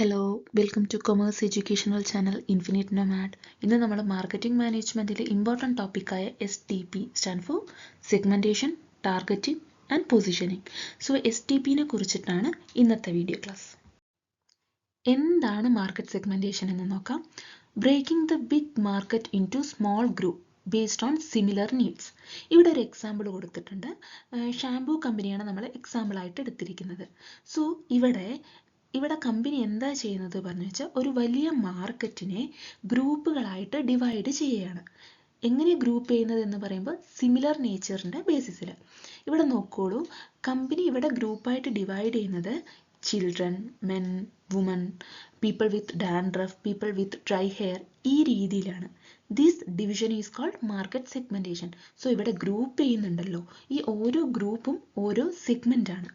Hello welcome to commerce educational channel infinite nomad. ഇന്ന് നമ്മൾ marketing മാനേജ്മെൻറ്റിലെ ഇമ്പോർട്ടൻറ്റ് ടോപ്പിക്കായ STP stand for segmentation, targeting and positioning. So STPനെ കുറിച്ചിട്ടാണ് ഇന്നത്തെ വീഡിയോ ക്ലാസ്. എന്താണ് മാർക്കറ്റ് സെഗ്മെൻറ്റേഷൻ എന്ന് നോക്കാം. Breaking the big market into small group based on similar needs. ഇവിടെ ഒരു എക്സാമ്പിൾ കൊടുത്തിട്ടുണ്ട്. ഷാംപൂ കമ്പനിയാണ് നമ്മൾ എക്സാമ്പിളായിട്ട് എടുത്തിരിക്കുന്നത്. സോ ഇവിടെ കമ്പനി എന്താ ചെയ്യുന്നത് പറഞ്ഞു വെച്ചാൽ ഒരു വലിയ മാർക്കറ്റിനെ ഗ്രൂപ്പുകളായിട്ട് ഡിവൈഡ് ചെയ്യുകയാണ്. എങ്ങനെ ഗ്രൂപ്പ് ചെയ്യുന്നത് എന്ന് പറയുമ്പോൾ സിമിലർ നേച്ചറിൻ്റെ ബേസിസിൽ. ഇവിടെ നോക്കോളൂ, കമ്പനി ഇവിടെ ഗ്രൂപ്പായിട്ട് ഡിവൈഡ് ചെയ്യുന്നത് children, men, women, people with dandruff, people with dry hair, ഈ രീതിയിലാണ്. This division is called market segmentation. So ഇവിടെ ഗ്രൂപ്പ് ചെയ്യുന്നുണ്ടല്ലോ, ഈ ഓരോ ഗ്രൂപ്പും ഓരോ സെഗ്മെൻ്റ് ആണ്.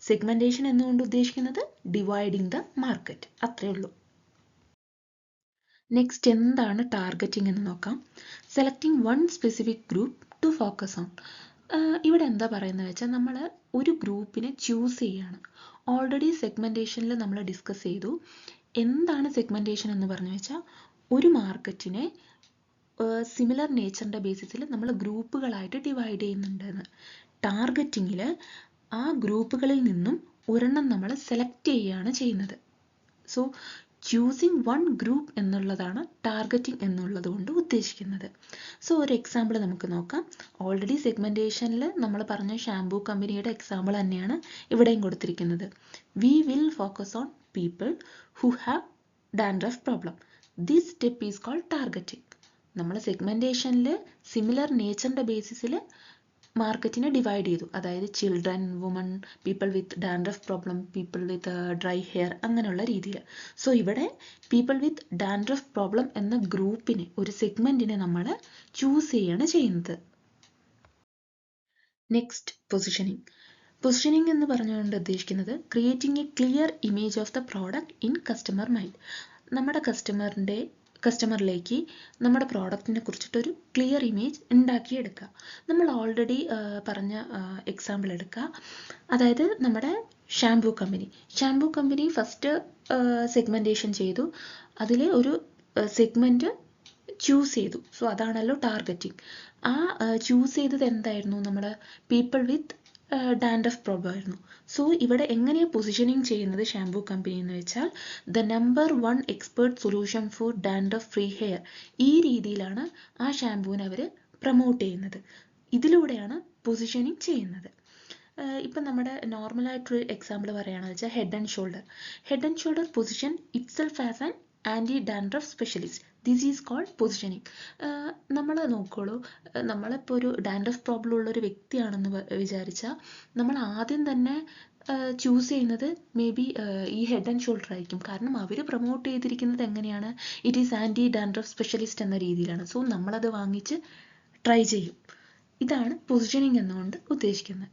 സെഗ്മെൻറ്റേഷൻ എന്നുകൊണ്ട് ഉദ്ദേശിക്കുന്നത് ഡിവൈഡിങ് ദ മാർക്കറ്റ്, അത്രയേ ഉള്ളൂ. നെക്സ്റ്റ് എന്താണ് ടാർഗറ്റിംഗ് എന്ന് നോക്കാം. Selecting one specific group to focus on. ഇവിടെ എന്താ പറയുന്നത് വെച്ചാൽ നമ്മൾ ഒരു ഗ്രൂപ്പിനെ ചൂസ് ചെയ്യുകയാണ്. ഓൾറെഡി സെഗ്മെൻറ്റേഷനിൽ നമ്മൾ ഡിസ്കസ് ചെയ്തു. എന്താണ് സെഗ്മെൻറ്റേഷൻ എന്ന് പറഞ്ഞു വെച്ചാൽ ഒരു മാർക്കറ്റിനെ സിമിലർ നേച്ചറിൻ്റെ ബേസിസിൽ നമ്മൾ ഗ്രൂപ്പുകളായിട്ട് ഡിവൈഡ് ചെയ്യുന്നുണ്ടെന്ന്. ടാർഗറ്റിങ്ങിൽ ആ ഗ്രൂപ്പുകളിൽ നിന്നും ഒരെണ്ണം നമ്മൾ സെലക്ട് ചെയ്യുകയാണ് ചെയ്യുന്നത്. സോ ചൂസിങ് വൺ ഗ്രൂപ്പ് എന്നുള്ളതാണ് ടാർഗറ്റിംഗ് എന്നുള്ളത് കൊണ്ട് ഉദ്ദേശിക്കുന്നത്. സോ ഒരു എക്സാമ്പിൾ നമുക്ക് നോക്കാം. ഓൾറെഡി സെഗ്മെൻറ്റേഷനിൽ നമ്മൾ പറഞ്ഞ ഷാംപൂ കമ്പനിയുടെ എക്സാമ്പിൾ തന്നെയാണ് ഇവിടെയും കൊടുത്തിരിക്കുന്നത്. We will focus on people who have dandruff problem. This step is called targeting. നമ്മൾ സെഗ്മെൻറ്റേഷനിൽ സിമിലർ നേച്ചറിൻ്റെ ബേസിസിൽ മാർക്കറ്റിനെ ഡിവൈഡ് ചെയ്തു. അതായത് children, woman, people with dandruff problem, people with dry hair, അങ്ങനെയുള്ള രീതിയിൽ. സോ ഇവിടെ പീപ്പിൾ വിത്ത് ഡാൻഡ്രഫ് പ്രോബ്ലം എന്ന ഗ്രൂപ്പിനെ, ഒരു സെഗ്മെൻറ്റിനെ നമ്മൾ ചൂസ് ചെയ്യാണ് ചെയ്യുന്നത്. Next positioning. പൊസിഷനിങ് എന്ന് പറഞ്ഞുകൊണ്ട് ഉദ്ദേശിക്കുന്നത് creating A clear image of the product in customer mind. നമ്മുടെ കസ്റ്റമറിലേക്ക് നമ്മുടെ പ്രോഡക്റ്റിനെ കുറിച്ചിട്ടൊരു ക്ലിയർ ഇമേജ് ഉണ്ടാക്കിയെടുക്കുക. നമ്മൾ ഓൾറെഡി പറഞ്ഞ എക്സാമ്പിൾ എടുക്കുക. അതായത് നമ്മുടെ ഷാംപൂ കമ്പനി ഫസ്റ്റ് സെഗ്മെൻറ്റേഷൻ ചെയ്തു. അതിൽ ഒരു സെഗ്മെൻറ്റ് ചൂസ് ചെയ്തു. സോ അതാണല്ലോ ടാർഗറ്റിംഗ്. ആ ചൂസ് ചെയ്തത് എന്തായിരുന്നു? നമ്മുടെ പീപ്പിൾ വിത്ത് ഡാൻഡ്രഫ് പ്രോബ്ലം ആയിരുന്നു. സോ ഇവിടെ എങ്ങനെയാണ് പൊസിഷനിങ് ചെയ്യുന്നത് ഷാംപൂ കമ്പനി എന്ന് വെച്ചാൽ the number 1 expert solution for dandruff free hair. ഈ രീതിയിലാണ് ആ ഷാംപൂവിനെ അവർ പ്രൊമോട്ട് ചെയ്യുന്നത്. ഇതിലൂടെയാണ് പൊസിഷനിങ് ചെയ്യുന്നത്. ഇപ്പം നമ്മുടെ നോർമലായിട്ടൊരു എക്സാമ്പിൾ പറയുകയാണെന്ന് വെച്ചാൽ Head and Shoulder position itself as an anti dandruff specialist. This is called positioning. നമ്മൾ നോക്കോളൂ, നമ്മളിപ്പോൾ ഒരു ഡാൻഡ്രഫ് പ്രോബ്ലം ഉള്ളൊരു വ്യക്തിയാണെന്ന് വിചാരിച്ചാൽ നമ്മൾ ആദ്യം തന്നെ ചൂസ് ചെയ്യുന്നത് മേ ബി ഈ ഹെഡ് ആൻഡ് ഷോൾഡർ ആയിരിക്കും. കാരണം അവർ പ്രൊമോട്ട് ചെയ്തിരിക്കുന്നത് എങ്ങനെയാണ്? It is anti dandruff specialist എന്ന രീതിയിലാണ്. സോ നമ്മളത് വാങ്ങിച്ച് ട്രൈ ചെയ്യും. ഇതാണ് പൊസിഷനിങ് എന്നുകൊണ്ട് ഉദ്ദേശിക്കുന്നത്.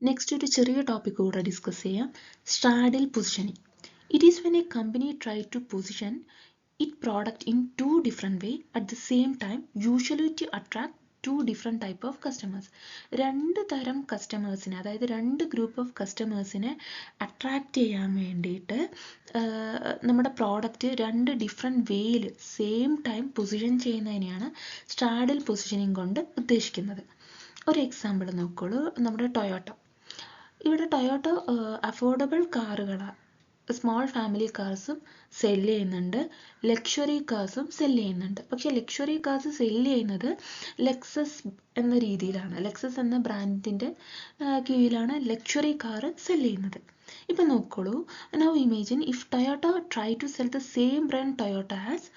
നെക്സ്റ്റ് ഒരു ചെറിയ ടോപ്പിക് കൂടെ ഡിസ്കസ് ചെയ്യാം. Straddle positioning. It is when a company try to position its product in two different way at the same time, usually to attract two different type of customers. രണ്ട് തരം കസ്റ്റമേഴ്സിനെ, അതായത് രണ്ട് group of കസ്റ്റമേഴ്സിനെ attract ചെയ്യാൻ വേണ്ടിയിട്ട് നമ്മുടെ product രണ്ട് ഡിഫറെൻറ്റ് വേയിൽ സെയിം ടൈം പൊസിഷൻ ചെയ്യുന്നതിനെയാണ് സ്ട്രാഡിൽ പൊസിഷനിങ് കൊണ്ട് ഉദ്ദേശിക്കുന്നത്. ഒരു എക്സാമ്പിൾ നോക്കോളൂ. നമ്മുടെ ഇവിടെ ടൊയോട്ട അഫോർഡബിൾ കാറുകളാണ്, സ്മോൾ ഫാമിലി കാർസും സെല്ല് ചെയ്യുന്നുണ്ട്, ലക്ഷറി കാർസും സെല്ല് ചെയ്യുന്നുണ്ട്. പക്ഷേ ലക്ഷറി കാർസ് സെല്ല് ചെയ്യുന്നത് ലെക്സസ് എന്ന രീതിയിലാണ്. ലെക്സസ് എന്ന ബ്രാൻഡിൻ്റെ കീഴിലാണ് ലക്ഷറി കാർ സെല്ല് ചെയ്യുന്നത്. ഇപ്പം നോക്കോളൂ, now imagine if Toyota try to sell the same brand Toyota as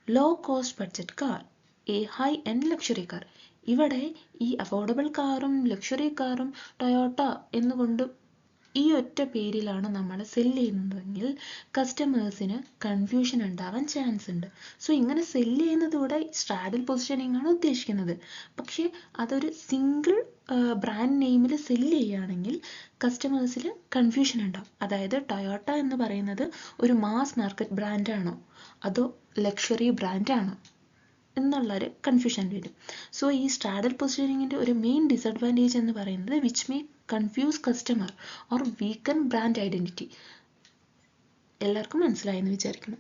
low cost budget car, a high end luxury car. ഇവിടെ ഈ അഫോർഡബിൾ കാറും ലക്ഷറി കാറും ടൊയോട്ട എന്നുകൊണ്ട് ഈ ഒറ്റ പേരിലാണ് നമ്മൾ സെല്ല് ചെയ്യുന്നതെങ്കിൽ കസ്റ്റമേഴ്സിന് കൺഫ്യൂഷൻ ഉണ്ടാവാൻ ചാൻസ് ഉണ്ട്. സോ ഇങ്ങനെ സെല്ല് ചെയ്യുന്നതോടെ സ്ട്രാഡിൽ പൊസിഷനിങ് ആണ് ഉദ്ദേശിക്കുന്നത്. പക്ഷേ അതൊരു സിംഗിൾ ബ്രാൻഡ് നെയിമിൽ സെല്ല് ചെയ്യുകയാണെങ്കിൽ കസ്റ്റമേഴ്സിൽ കൺഫ്യൂഷൻ ഉണ്ടാവും. അതായത് ടൊയോട്ട എന്ന് പറയുന്നത് ഒരു മാസ് മാർക്കറ്റ് ബ്രാൻഡാണോ അതോ ലക്ഷറി ബ്രാൻഡാണോ എന്നുള്ളൊരു കൺഫ്യൂഷൻ വരും. സോ ഈ സ്ട്രാഡൽ പൊസിഷനിങ്ങിൻ്റെ ഒരു മെയിൻ ഡിസഡ്വാൻറ്റേജ് എന്ന് പറയുന്നത് which may confuse customer or weaken brand identity. എല്ലാവർക്കും മനസ്സിലായെന്ന് വിചാരിക്കുന്നു.